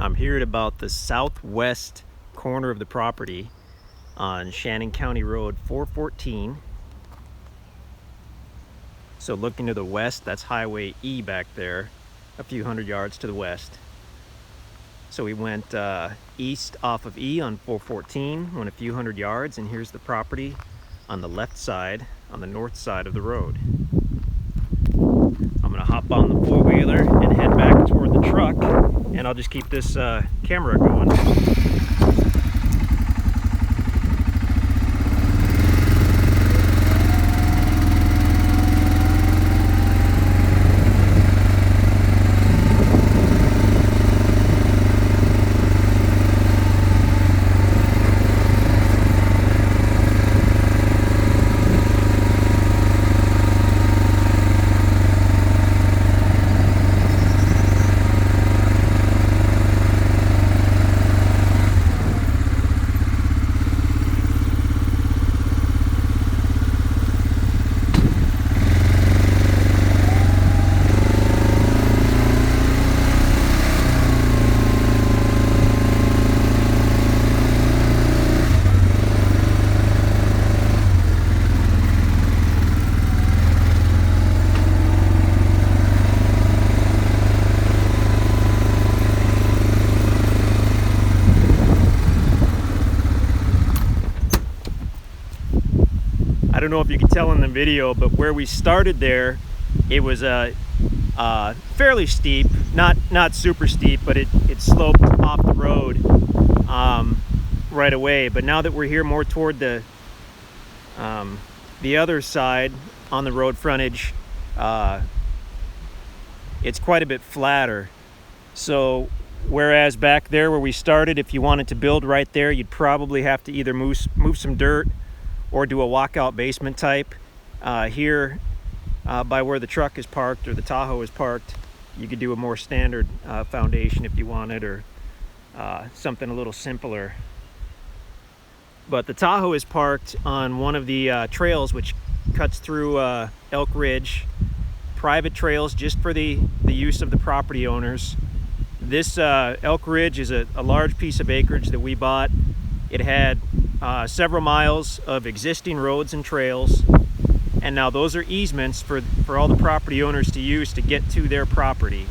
I'm here at about the southwest corner of the property on Shannon County Road 414. So looking to the west, that's Highway E back there, a few hundred yards to the west. So we went east off of E on 414, went a few hundred yards, and here's the property on the left side, on the north side of the road. I'm gonna hop on the four-wheeler and head back toward the truck, and I'll just keep this camera going. I don't know if you can tell in the video, but where we started there, it was fairly steep, not super steep, but it sloped off the road right away. But now that we're here more toward the other side on the road frontage, it's quite a bit flatter. So whereas back there where we started, if you wanted to build right there, you'd probably have to either move some dirt or do a walkout basement type. Here by where the truck is parked or the Tahoe is parked, you could do a more standard foundation if you wanted, or something a little simpler. But the Tahoe is parked on one of the trails which cuts through Elk Ridge, private trails just for the use of the property owners. This Elk Ridge is a large piece of acreage that we bought. It had several miles of existing roads and trails, and now those are easements for all the property owners to use to get to their property.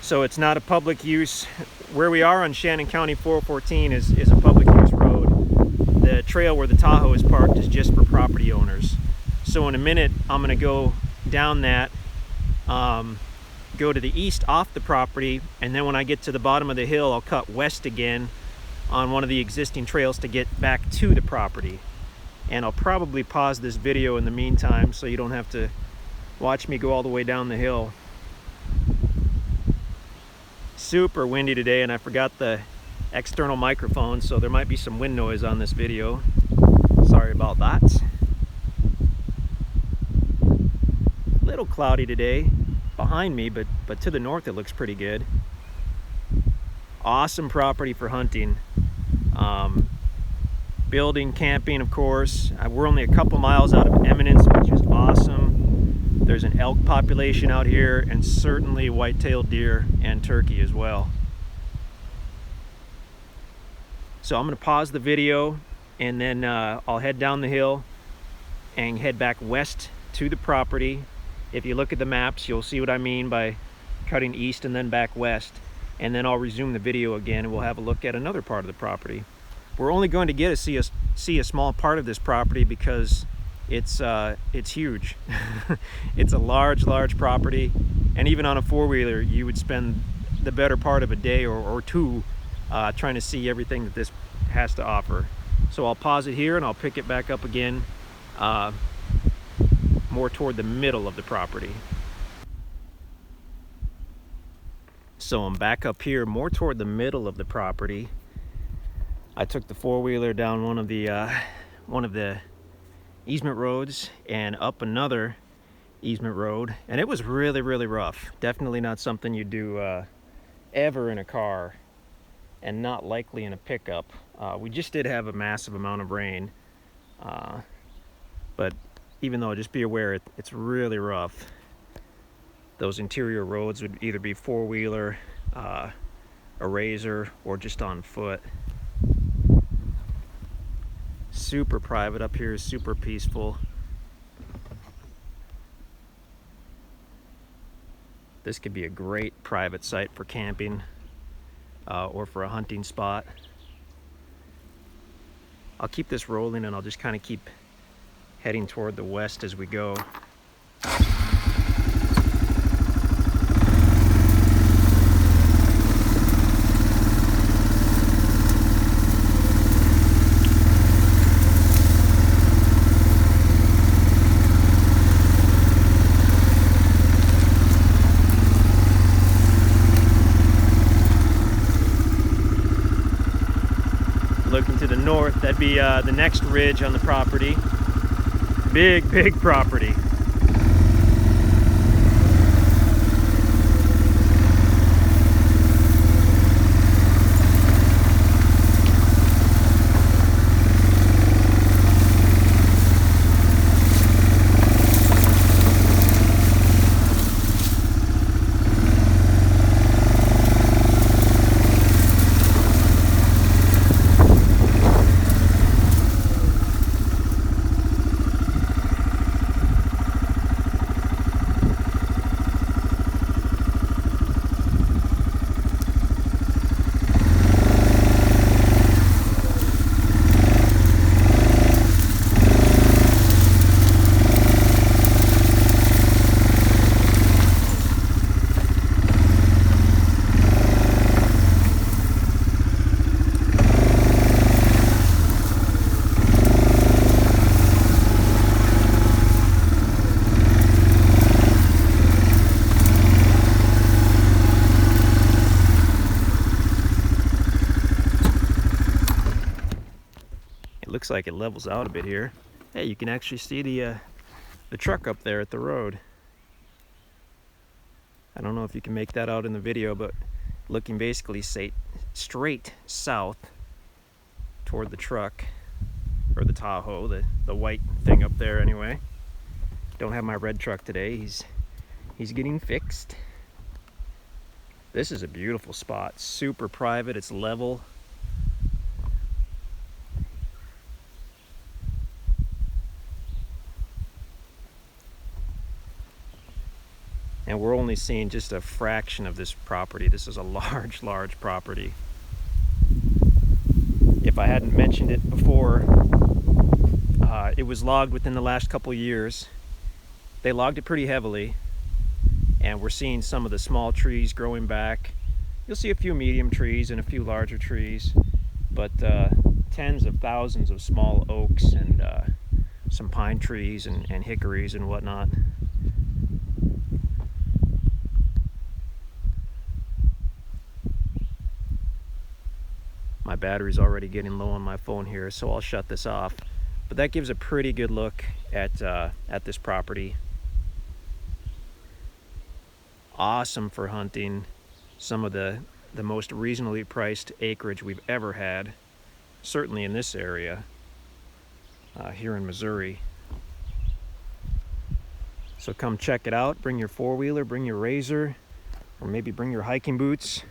So it's not a public use. Where we are on Shannon County 414 is a public use road. The trail where the Tahoe is parked is just for property owners. So in a minute I'm going to go down that, go to the east off the property, and then when I get to the bottom of the hill I'll cut west again on one of the existing trails to get back to the property. And I'll probably pause this video in the meantime so you don't have to watch me go all the way down the hill. Super windy today, and I forgot the external microphone, so there might be some wind noise on this video. Sorry about that. A little cloudy today behind me, but to the north it looks pretty good. Awesome property for hunting, building, camping, of course. We're only a couple miles out of Eminence, which is awesome. There's an elk population out here, and certainly white-tailed deer and turkey as well. So I'm going to pause the video, and then I'll head down the hill and head back west to the property. If you look at the maps, you'll see what I mean by cutting east and then back west. And then I'll resume the video again, and we'll have a look at another part of the property. We're only going to get to see a small part of this property because it's huge. It's a large property, and even on a four-wheeler you would spend the better part of a day or two trying to see everything that this has to offer. So I'll pause it here and I'll pick it back up again more toward the middle of the property. So I'm back up here more toward the middle of the property. I took the four-wheeler down one of the easement roads and up another easement road, and it was really rough. Definitely not something you do ever in a car, and not likely in a pickup. We just did have a massive amount of rain, but even though, just be aware, it's really rough. Those interior roads would either be four-wheeler a razor or just on foot. Super private up here, super peaceful. This could be a great private site for camping or for a hunting spot. I'll keep this rolling and I'll just kind of keep heading toward the west as we go. Looking to the north, that'd be the next ridge on the property. Big, big property. Looks like it levels out a bit here. Hey, you can actually see the truck up there at the road. I don't know if you can make that out in the video, but looking basically straight south toward the truck, or the Tahoe, the white thing up there anyway. Don't have my red truck today. He's getting fixed. This is a beautiful spot, super private, it's level. And we're only seeing just a fraction of this property. This is a large, large property. If I hadn't mentioned it before, it was logged within the last couple years. They logged it pretty heavily, and we're seeing some of the small trees growing back. You'll see a few medium trees and a few larger trees, but tens of thousands of small oaks and some pine trees and hickories and whatnot. My battery's already getting low on my phone here, so I'll shut this off. But that gives a pretty good look at this property. Awesome for hunting. Some of the most reasonably priced acreage we've ever had, certainly in this area here in Missouri. So come check it out. Bring your four-wheeler, bring your razor, or maybe bring your hiking boots.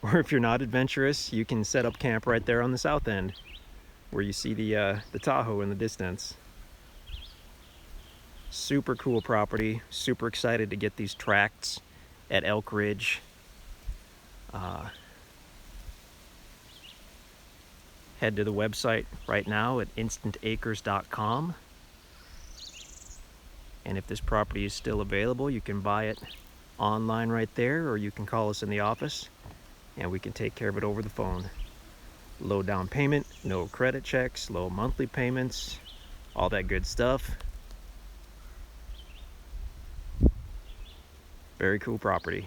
Or if you're not adventurous, you can set up camp right there on the south end where you see the Tahoe in the distance. Super cool property. Super excited to get these tracts at Elk Ridge. Head to the website right now at InstantAcres.com. And if this property is still available, you can buy it online right there, or you can call us in the office and we can take care of it over the phone. Low down payment, no credit checks, low monthly payments, all that good stuff. Very cool property.